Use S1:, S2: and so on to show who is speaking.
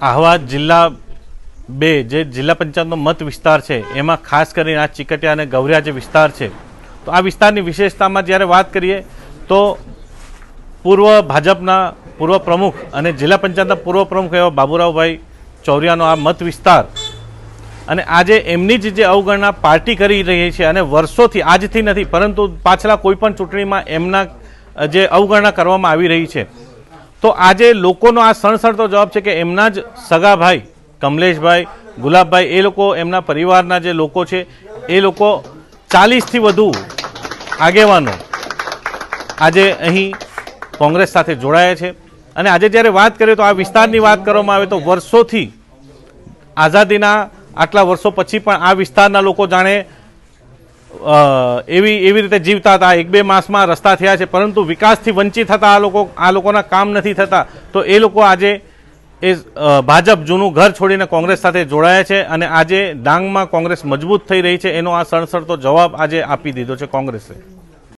S1: આહવા જિલ્લા 2 જે જિલ્લા પંચાયતનો મત વિસ્તાર છે એમાં ખાસ કરીને આ ચીકટિયા અને ગૌરિયા જે વિસ્તાર છે, તો આ વિસ્તારની વિશેષતામાં જ્યારે વાત કરીએ તો પૂર્વ ભાજપના પૂર્વ પ્રમુખ અને જિલ્લા પંચાયતના પૂર્વ પ્રમુખ એવા બાબુરાવભાઈ ચૌરિયાનો આ મત વિસ્તાર, અને આજે એમની જ જે અવગણના પાર્ટી કરી રહી છે અને વર્ષોથી આજથી નથી પરંતુ પાછલા કોઈ પણ ચૂંટણીમાં એમના જે અવગણના કરવામાં આવી રહી છે, તો આજે લોકોનો આ સણસણતો જવાબ છે કે એમના જ સગા ભાઈ કમલેશભાઈ, ગુલાબભાઈ, એ લોકો એમના પરિવારના જે લોકો છે એ લોકો 40થી વધુ આગેવાનો આજે અહીં કોંગ્રેસ સાથે જોડાયા છે. અને આજે જ્યારે વાત કરીએ તો આ વિસ્તારની વાત કરવામાં આવે તો વર્ષોથી આઝાદીના આટલા વર્ષો પછી પણ આ વિસ્તારના લોકો જાણે એવી રીતે જીવતા હતા. 1-2 માસમાં રસ્તા થયા છે પરંતુ વિકાસથી વંચિત હતા આ લોકોના કામ નથી થતા, તો એ લોકો આજે એ ભાજપ જૂનું ઘર છોડીને કોંગ્રેસ સાથે જોડાયા છે અને આજે ડાંગમાં કોંગ્રેસ મજબૂત થઈ રહી છે એનો આ સણસણતો જવાબ આજે આપી દીધો છે કોંગ્રેસે.